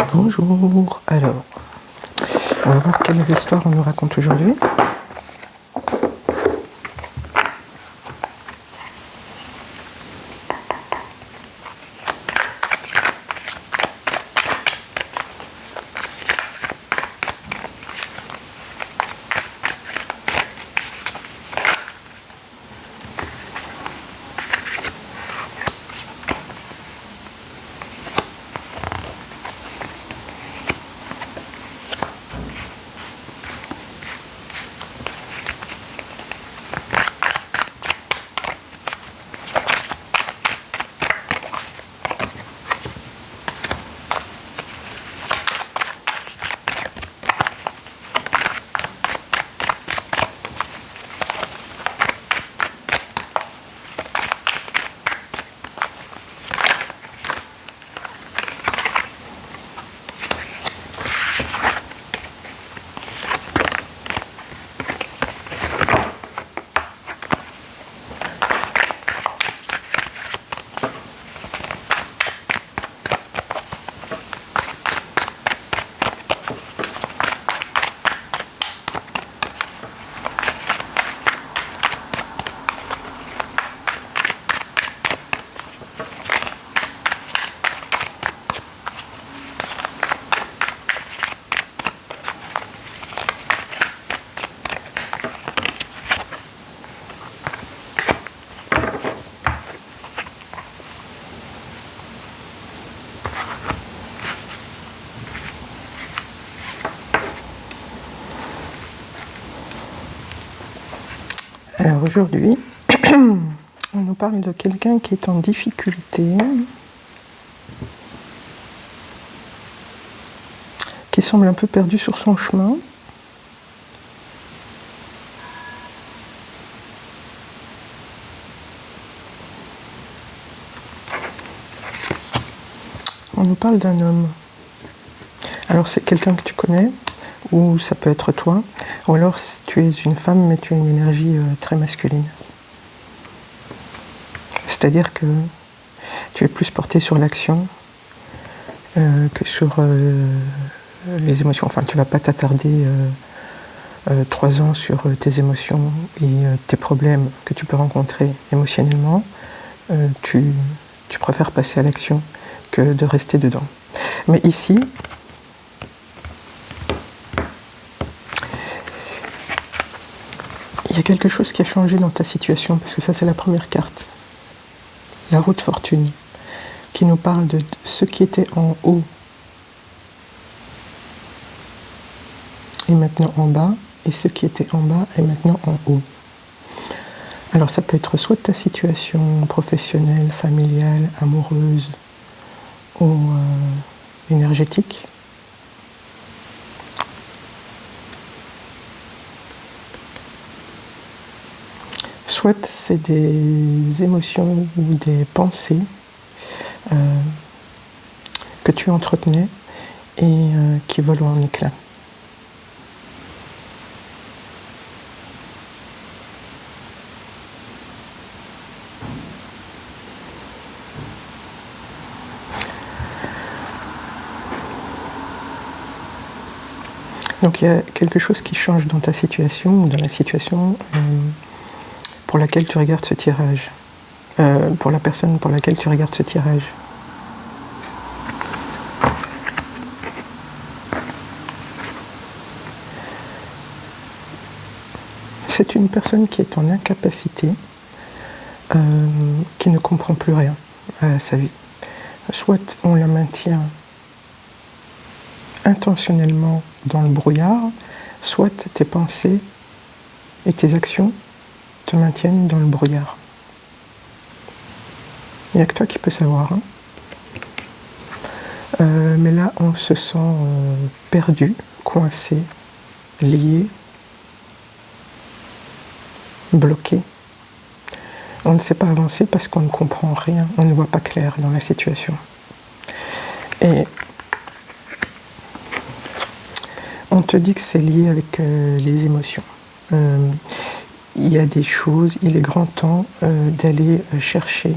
Bonjour, alors, on va voir quelle histoire on nous raconte aujourd'hui. Alors aujourd'hui, on nous parle de quelqu'un qui est en difficulté, qui semble un peu perdu sur son chemin. On nous parle d'un homme. Alors c'est quelqu'un que tu connais, ou ça peut être toi, ou alors tu es une femme mais tu as une énergie très masculine. C'est-à-dire que tu es plus portée sur l'action que sur les émotions. Enfin, tu ne vas pas t'attarder 3 ans sur tes émotions et tes problèmes que tu peux rencontrer émotionnellement. Tu préfères passer à l'action que de rester dedans. Mais ici, il y a quelque chose qui a changé dans ta situation, parce que ça c'est la première carte. La roue de fortune, qui nous parle de ce qui était en haut est maintenant en bas, et ce qui était en bas est maintenant en haut. Alors ça peut être soit ta situation professionnelle, familiale, amoureuse ou énergétique. Soit c'est des émotions ou des pensées que tu entretenais et qui volent en éclats. Donc il y a quelque chose qui change dans ta situation ou dans la situation pour laquelle tu regardes ce tirage, pour la personne pour laquelle tu regardes ce tirage. C'est une personne qui est en incapacité, qui ne comprend plus rien à sa vie. Soit on la maintient intentionnellement dans le brouillard, soit tes pensées et tes actions te maintiennent dans le brouillard. Il n'y a que toi qui peux savoir. Mais là, on se sent perdu, coincé, lié, bloqué. On ne sait pas avancer parce qu'on ne comprend rien, on ne voit pas clair dans la situation. Et on te dit que c'est lié avec les émotions. Il y a des choses, il est grand temps d'aller chercher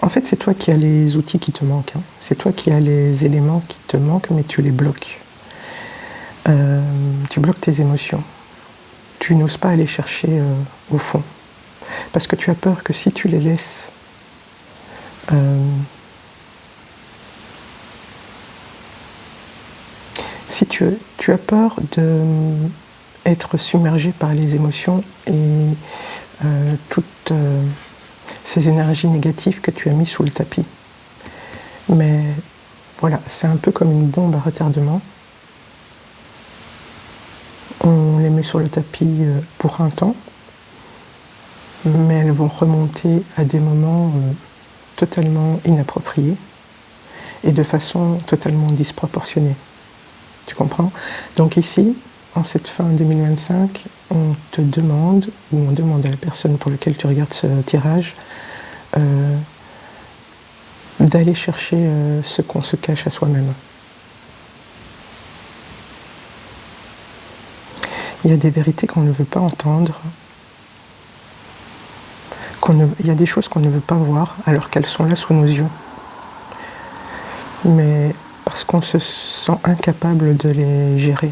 En fait, c'est toi qui as les outils qui te manquent. Hein. C'est toi qui as les éléments qui te manquent, mais tu les bloques. Tu bloques tes émotions. Tu n'oses pas aller chercher au fond. Parce que tu as peur que si tu les laisses si tu as peur d'être submergé par les émotions et toutes ces énergies négatives que tu as mis sous le tapis. Mais voilà, c'est un peu comme une bombe à retardement. On les met sur le tapis pour un temps, mais elles vont remonter à des moments totalement inappropriés et de façon totalement disproportionnée. Tu comprends? Donc ici, en cette fin 2025, on te demande, ou on demande à la personne pour laquelle tu regardes ce tirage, d'aller chercher ce qu'on se cache à soi-même. Il y a des vérités qu'on ne veut pas entendre, il y a des choses qu'on ne veut pas voir alors qu'elles sont là sous nos yeux. Mais parce qu'on se sent incapable de les gérer.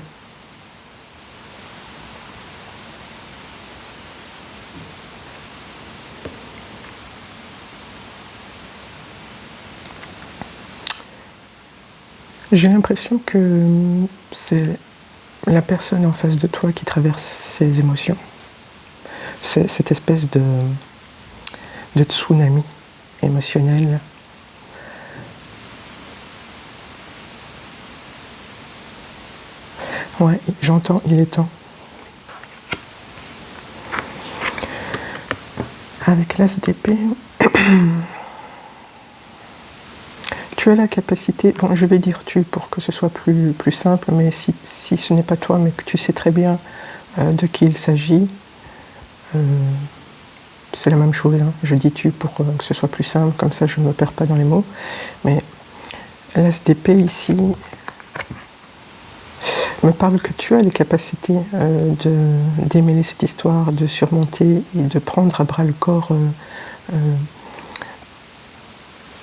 J'ai l'impression que c'est la personne en face de toi qui traverse ces émotions. C'est cette espèce de tsunami émotionnel. Ouais, j'entends, il est temps. Avec l'as d'épée, tu as la capacité, bon je vais dire tu pour que ce soit plus simple, mais si ce n'est pas toi, mais que tu sais très bien de qui il s'agit, c'est la même chose, hein. Je dis tu pour que ce soit plus simple, comme ça je ne me perds pas dans les mots, mais l'as d'épée ici me parle que tu as les capacités de démêler cette histoire, de surmonter et de prendre à bras le corps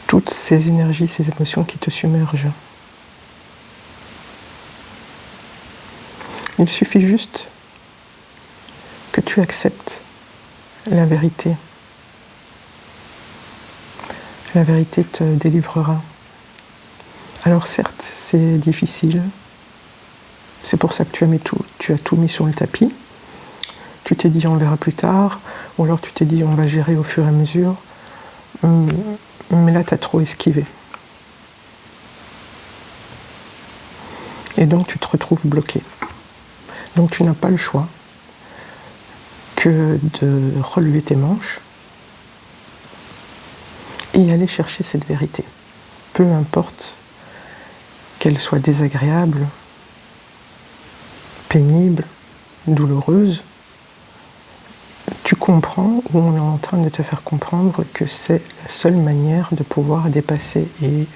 toutes ces énergies, ces émotions qui te submergent. Il suffit juste que tu acceptes la vérité. La vérité te délivrera. Alors certes, c'est difficile. C'est pour ça que tu as tout mis sur le tapis. Tu t'es dit on verra plus tard, ou alors tu t'es dit on va gérer au fur et à mesure. Mais là, tu as trop esquivé. Et donc, tu te retrouves bloqué. Donc, tu n'as pas le choix que de relever tes manches et aller chercher cette vérité. Peu importe qu'elle soit désagréable, pénible, douloureuse, tu comprends, ou on est en train de te faire comprendre que c'est la seule manière de pouvoir dépasser et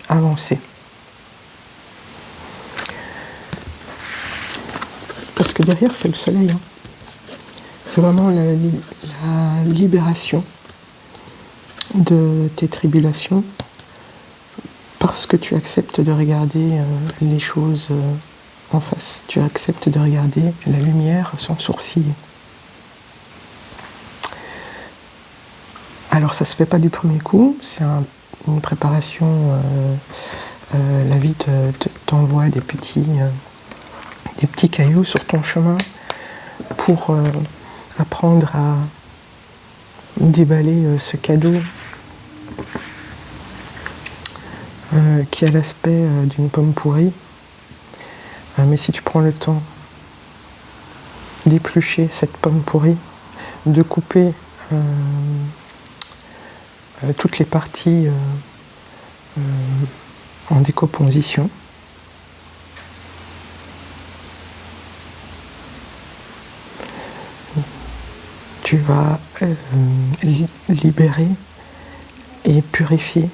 avancer. Parce que derrière, c'est le soleil. Hein. C'est vraiment la libération de tes tribulations parce que tu acceptes de regarder les choses en face. Tu acceptes de regarder la lumière sans sourciller. Alors ça se fait pas du premier coup, c'est une préparation, la vie t'envoie des petits cailloux sur ton chemin pour apprendre à déballer ce cadeau qui a l'aspect d'une pomme pourrie. Mais si tu prends le temps d'éplucher cette pomme pourrie, de couper toutes les parties en décomposition. Tu vas libérer et purifier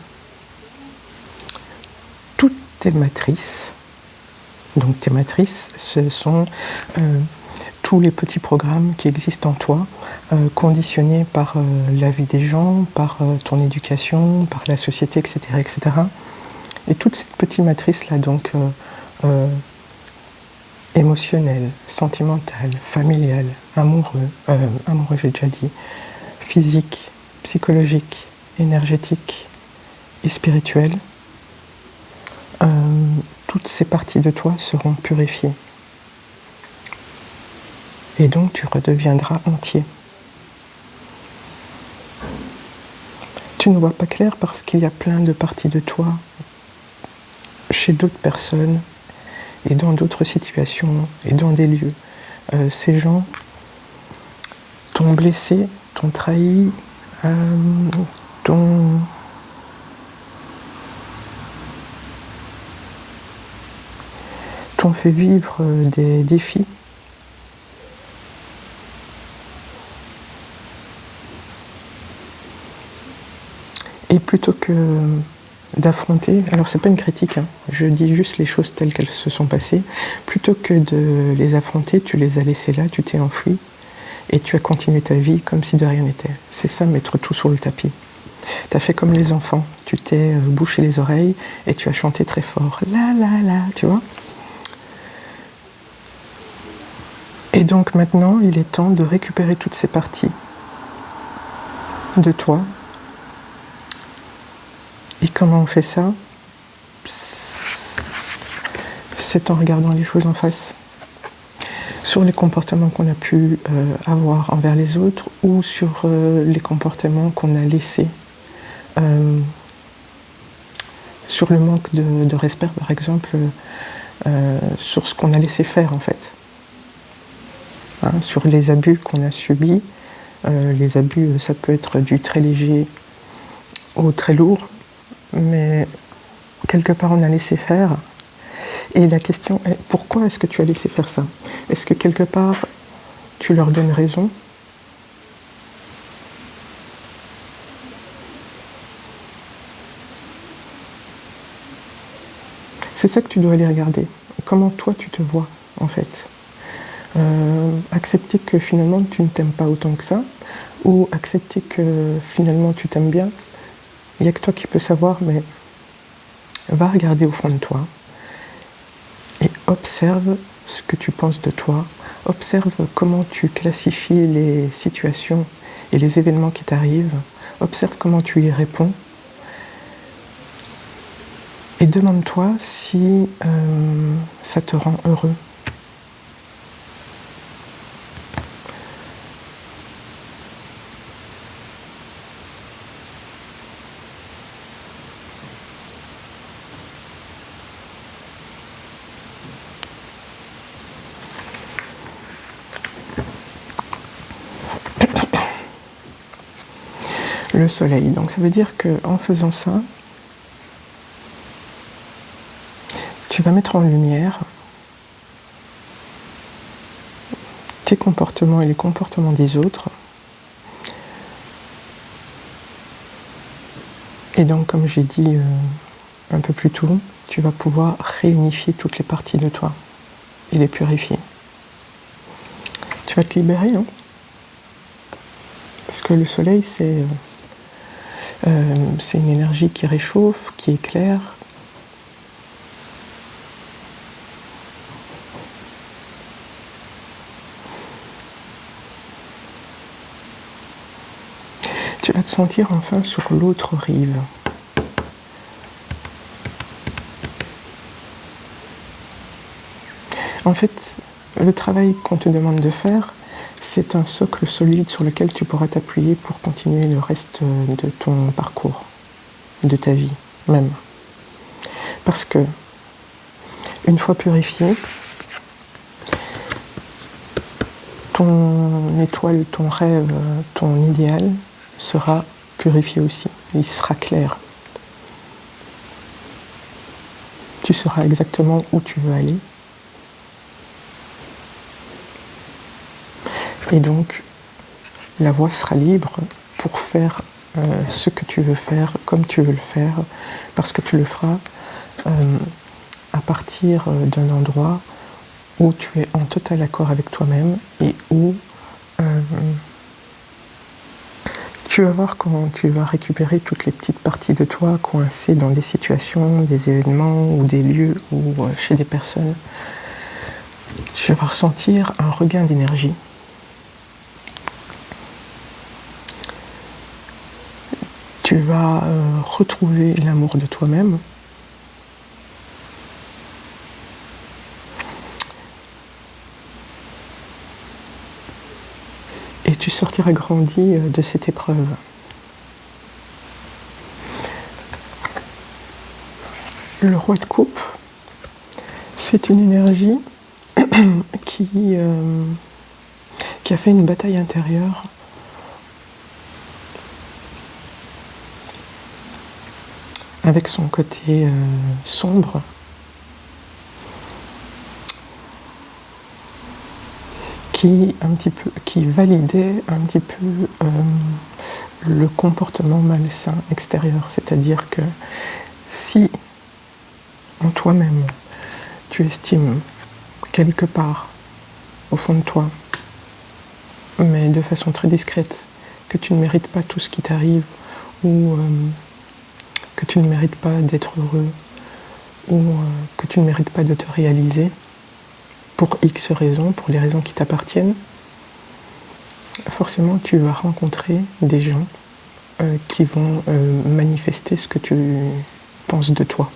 toutes tes matrices. Donc tes matrices, ce sont tous les petits programmes qui existent en toi, conditionnés par la vie des gens, par ton éducation, par la société, etc., etc. Et toute cette petite matrice-là, donc émotionnelle, sentimentale, familiale, amoureux, j'ai déjà dit, physique, psychologique, énergétique et spirituelle, toutes ces parties de toi seront purifiées. Et donc tu redeviendras entier. Tu ne vois pas clair parce qu'il y a plein de parties de toi chez d'autres personnes et dans d'autres situations et dans des lieux. Ces gens t'ont blessé, t'ont trahi, t'ont fait vivre des défis. Et plutôt que d'affronter, alors c'est pas une critique, hein, je dis juste les choses telles qu'elles se sont passées, plutôt que de les affronter, tu les as laissées là, tu t'es enfoui, et tu as continué ta vie comme si de rien n'était. C'est ça, mettre tout sur le tapis. Tu as fait comme les enfants, tu t'es bouché les oreilles, et tu as chanté très fort, la la la, tu vois. Et donc maintenant, il est temps de récupérer toutes ces parties de toi. Et comment on fait ça? C'est en regardant les choses en face. Sur les comportements qu'on a pu avoir envers les autres ou sur les comportements qu'on a laissés. Sur le manque de respect, par exemple, sur ce qu'on a laissé faire, en fait. Hein, sur les abus qu'on a subis. Les abus, ça peut être du très léger au très lourd. Mais quelque part on a laissé faire. Et la question est, pourquoi est-ce que tu as laissé faire ça? Est-ce que quelque part tu leur donnes raison? C'est ça que tu dois aller regarder. Comment toi tu te vois en fait. Accepter que finalement tu ne t'aimes pas autant que ça, ou accepter que finalement tu t'aimes bien. Il n'y a que toi qui peux savoir, mais va regarder au fond de toi et observe ce que tu penses de toi, observe comment tu classifies les situations et les événements qui t'arrivent, observe comment tu y réponds et demande-toi si ça te rend heureux. Le soleil. Donc ça veut dire qu'en faisant ça, tu vas mettre en lumière tes comportements et les comportements des autres. Et donc, comme j'ai dit un peu plus tôt, tu vas pouvoir réunifier toutes les parties de toi et les purifier. Tu vas te libérer, hein? Parce que le soleil, c'est une énergie qui réchauffe, qui éclaire. Tu vas te sentir enfin sur l'autre rive. En fait, le travail qu'on te demande de faire, c'est un socle solide sur lequel tu pourras t'appuyer pour continuer le reste de ton parcours, de ta vie même. Parce que, une fois purifié, ton étoile, ton rêve, ton idéal sera purifié aussi. Il sera clair. Tu sauras exactement où tu veux aller. Et donc, la voie sera libre pour faire ce que tu veux faire, comme tu veux le faire, parce que tu le feras à partir d'un endroit où tu es en total accord avec toi-même et où tu vas voir quand tu vas récupérer toutes les petites parties de toi coincées dans des situations, des événements ou des lieux ou chez des personnes. Tu vas ressentir un regain d'énergie. Tu vas retrouver l'amour de toi-même. Et tu sortiras grandi de cette épreuve. Le roi de coupe, c'est une énergie qui a fait une bataille intérieure avec son côté sombre, qui validait un petit peu le comportement malsain extérieur. C'est-à-dire que si en toi-même tu estimes quelque part au fond de toi, mais de façon très discrète, que tu ne mérites pas tout ce qui t'arrive ou que tu ne mérites pas d'être heureux ou que tu ne mérites pas de te réaliser pour X raisons, pour les raisons qui t'appartiennent, forcément tu vas rencontrer des gens qui vont manifester ce que tu penses de toi.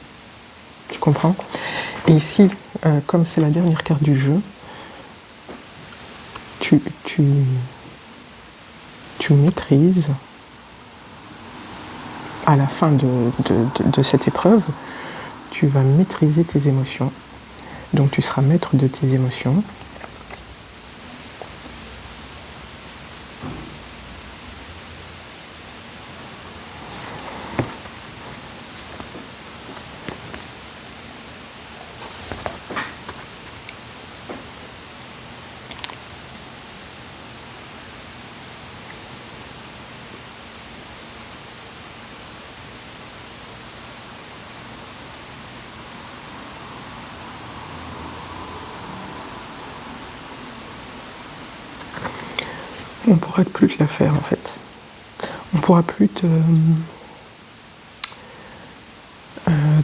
Tu comprends? Et ici, comme c'est la dernière carte du jeu, tu maîtrises à la fin de cette épreuve, tu vas maîtriser tes émotions. Donc tu seras maître de tes émotions. On ne pourra plus te la faire en fait. On ne pourra plus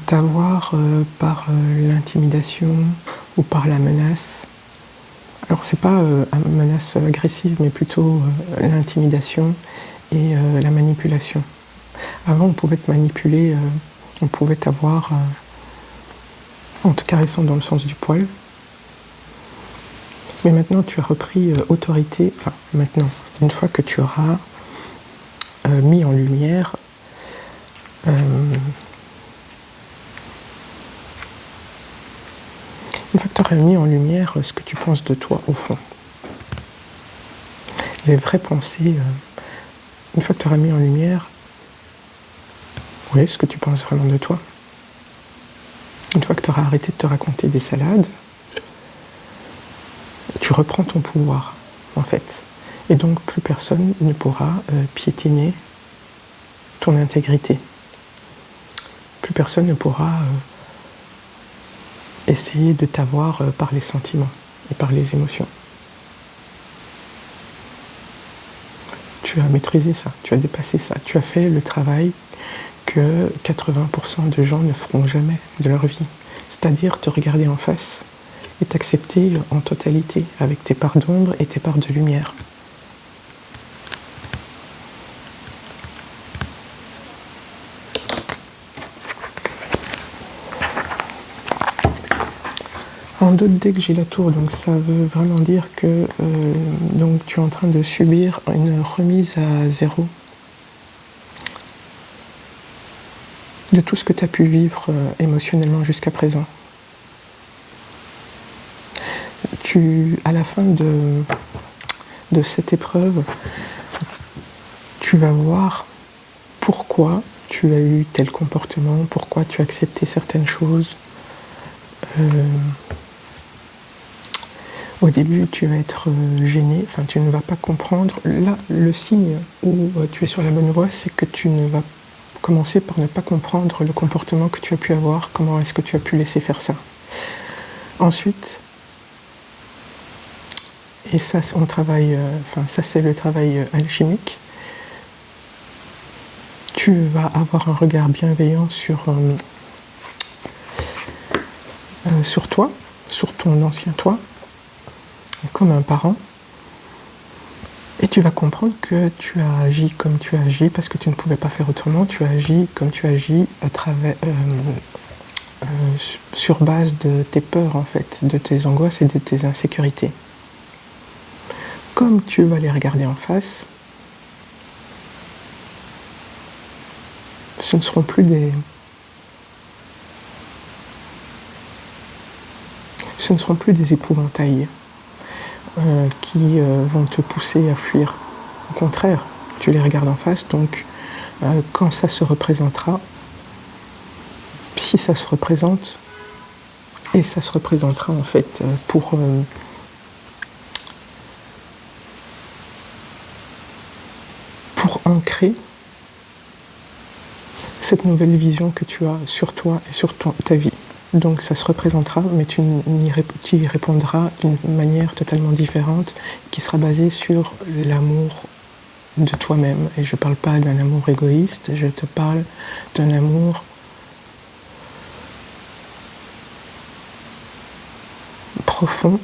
t'avoir par l'intimidation ou par la menace. Alors c'est pas une menace agressive, mais plutôt l'intimidation et la manipulation. Avant on pouvait te manipuler, on pouvait t'avoir en te caressant dans le sens du poil. Mais maintenant, tu as repris autorité, enfin maintenant, une fois que tu auras mis en lumière une fois que tu auras mis en lumière ce que tu penses de toi au fond. Les vraies pensées, une fois que tu auras mis en lumière, ce que tu penses vraiment de toi. Une fois que tu auras arrêté de te raconter des salades, tu reprends ton pouvoir, en fait. Et donc, plus personne ne pourra piétiner ton intégrité. Plus personne ne pourra essayer de t'avoir par les sentiments et par les émotions. Tu as maîtrisé ça, tu as dépassé ça, tu as fait le travail que 80% de gens ne feront jamais de leur vie. C'est-à-dire te regarder en face et t'accepter en totalité, avec tes parts d'ombre et tes parts de lumière. En doute dès que j'ai la tour, donc ça veut vraiment dire que donc tu es en train de subir une remise à zéro de tout ce que tu as pu vivre émotionnellement jusqu'à présent. À la fin de cette épreuve, tu vas voir pourquoi tu as eu tel comportement, pourquoi tu as accepté certaines choses. Au début, tu vas être gêné, enfin tu ne vas pas comprendre. Là, le signe où tu es sur la bonne voie, c'est que tu ne vas commencer par ne pas comprendre le comportement que tu as pu avoir, comment est-ce que tu as pu laisser faire ça. Ensuite, Et ça, on travaille, ça c'est le travail alchimique. Tu vas avoir un regard bienveillant sur toi, sur ton ancien toi, comme un parent. Et tu vas comprendre que tu as agi comme tu as agi parce que tu ne pouvais pas faire autrement. Tu as agi comme tu as agi sur base de tes peurs, en fait, de tes angoisses et de tes insécurités. Comme tu vas les regarder en face, ce ne seront plus des épouvantails qui vont te pousser à fuir. Au contraire, tu les regardes en face, donc quand ça se représentera, si ça se représente, et ça se représentera en fait pour ancrer cette nouvelle vision que tu as sur toi et sur ta vie. Donc ça se représentera, mais tu y répondras d'une manière totalement différente, qui sera basée sur l'amour de toi-même. Et je ne parle pas d'un amour égoïste, je te parle d'un amour profond,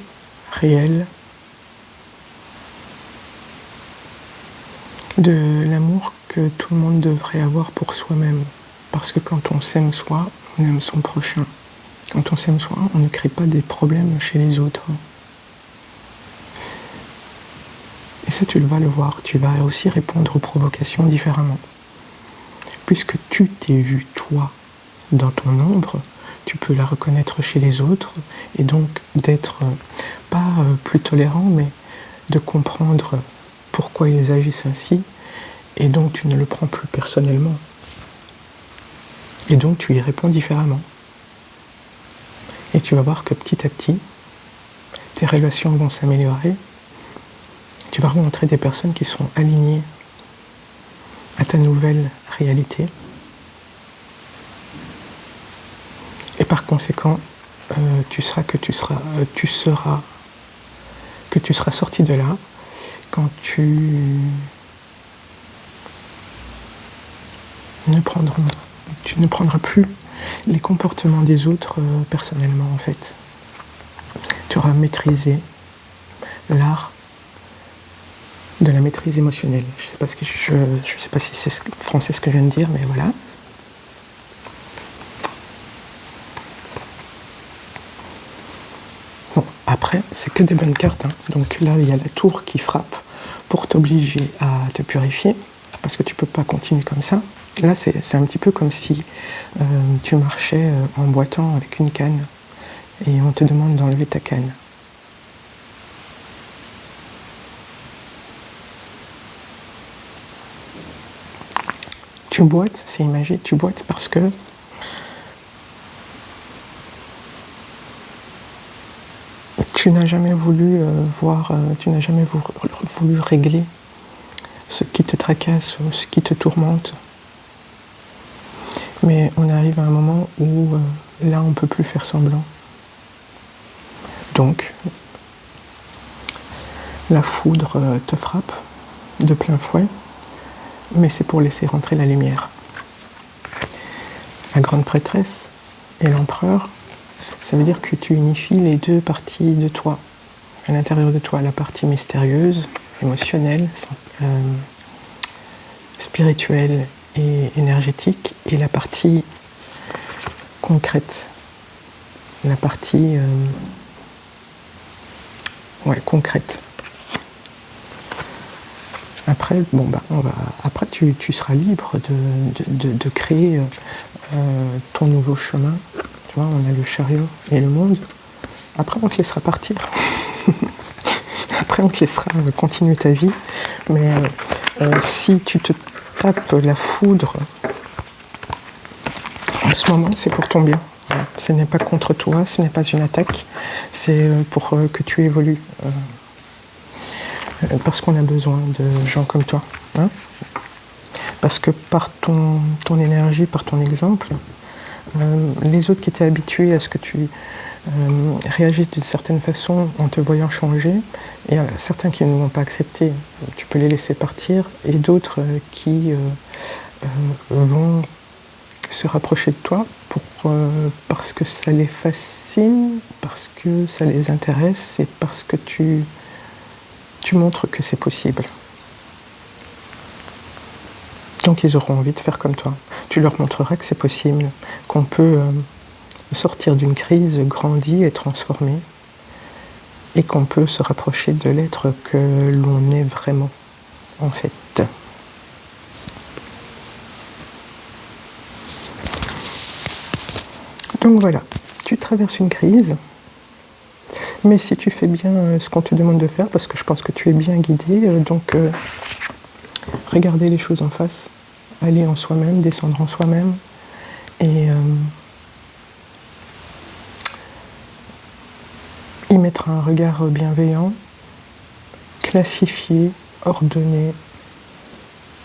réel, de l'amour que tout le monde devrait avoir pour soi-même. Parce que quand on s'aime soi, on aime son prochain. Quand on s'aime soi, on ne crée pas des problèmes chez les autres. Et ça, tu vas le voir. Tu vas aussi répondre aux provocations différemment. Puisque tu t'es vu, toi, dans ton ombre, tu peux la reconnaître chez les autres et donc d'être pas plus tolérant, mais de comprendre pourquoi ils agissent ainsi, et donc tu ne le prends plus personnellement. Et donc tu y réponds différemment. Et tu vas voir que petit à petit, tes relations vont s'améliorer. Tu vas rencontrer des personnes qui sont alignées à ta nouvelle réalité. Et par conséquent, tu seras sorti de là quand tu ne prendras plus les comportements des autres personnellement, en fait. Tu auras maîtrisé l'art de la maîtrise émotionnelle. Je ne sais pas si c'est français ce que je viens de dire, mais voilà. Bon, après, c'est que des bonnes cartes, hein. Donc là, il y a la tour qui frappe pour t'obliger à te purifier, parce que tu ne peux pas continuer comme ça. Là, c'est un petit peu comme si tu marchais en boitant avec une canne et on te demande d'enlever ta canne. Tu boites, c'est imagé, tu boites parce que tu n'as jamais voulu tu n'as jamais voulu régler ce qui te tracasse ou ce qui te tourmente. Mais on arrive à un moment où là, on ne peut plus faire semblant. Donc, la foudre te frappe de plein fouet, mais c'est pour laisser rentrer la lumière. La grande prêtresse et l'empereur, ça veut dire que tu unifies les deux parties de toi, à l'intérieur de toi, la partie mystérieuse, émotionnelle, spirituelle et énergétique, et la partie concrète, la partie concrète. Après, après tu seras libre de créer ton nouveau chemin. Tu vois, on a le chariot et le monde. Après, on te laissera partir. Après, on te laissera continuer ta vie. Mais si tu te tapes la foudre en ce moment, c'est pour ton bien. Ce n'est pas contre toi, ce n'est pas une attaque. C'est pour que tu évolues. Parce qu'on a besoin de gens comme toi. Hein, parce que par ton énergie, par ton exemple, les autres qui étaient habitués à ce que tu réagissent d'une certaine façon en te voyant changer. Il y a certains qui ne vont pas accepter, tu peux les laisser partir, et d'autres qui vont se rapprocher de toi parce que ça les fascine, parce que ça les intéresse et parce que tu montres que c'est possible. Donc ils auront envie de faire comme toi. Tu leur montreras que c'est possible, qu'on peut sortir d'une crise grandie et transformée, et qu'on peut se rapprocher de l'être que l'on est vraiment, en fait. Donc voilà, tu traverses une crise, mais si tu fais bien ce qu'on te demande de faire, parce que je pense que tu es bien guidé, donc regarder les choses en face, aller en soi-même, descendre en soi-même, et y mettre un regard bienveillant, classifier, ordonner,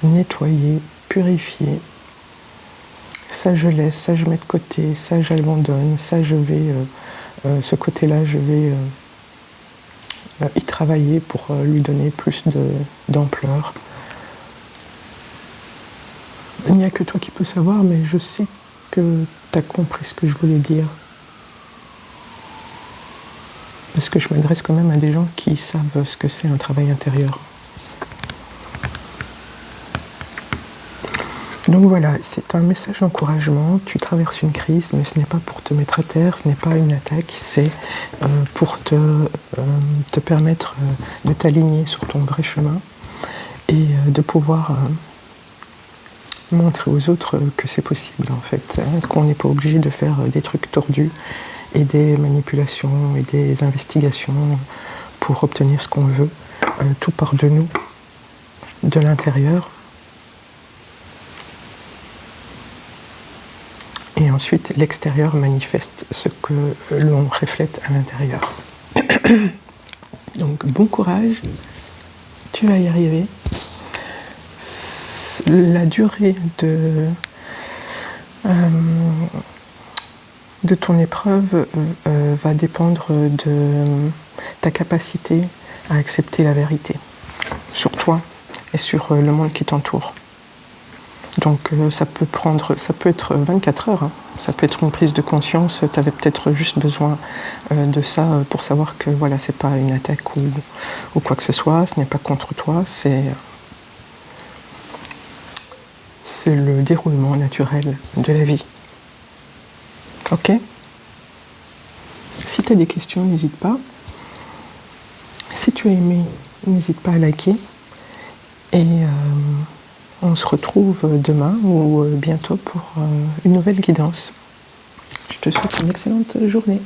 nettoyer, purifier. Ça je laisse, ça je mets de côté, ça j'abandonne, ça je vais, ce côté-là je vais y travailler pour lui donner plus d'ampleur. Il n'y a que toi qui peux savoir, mais je sais que tu as compris ce que je voulais dire. Parce que je m'adresse quand même à des gens qui savent ce que c'est un travail intérieur. Donc voilà, c'est un message d'encouragement. Tu traverses une crise, mais ce n'est pas pour te mettre à terre, ce n'est pas une attaque, c'est pour te permettre de t'aligner sur ton vrai chemin et de pouvoir montrer aux autres que c'est possible en fait, hein, qu'on n'est pas obligé de faire des trucs tordus et des manipulations et des investigations pour obtenir ce qu'on veut. Tout part de nous, de l'intérieur. Et ensuite, l'extérieur manifeste ce que l'on reflète à l'intérieur. Donc, bon courage, tu vas y arriver. La durée de ton épreuve va dépendre de ta capacité à accepter la vérité sur toi et sur le monde qui t'entoure. Donc ça peut être 24 heures, hein. Ça peut être une prise de conscience, tu avais peut-être juste besoin de ça pour savoir que voilà, c'est pas une attaque ou quoi que ce soit, ce n'est pas contre toi, c'est le déroulement naturel de la vie. Ok ? Si tu as des questions, n'hésite pas. Si tu as aimé, n'hésite pas à liker. Et on se retrouve demain ou bientôt pour une nouvelle guidance. Je te souhaite une excellente journée.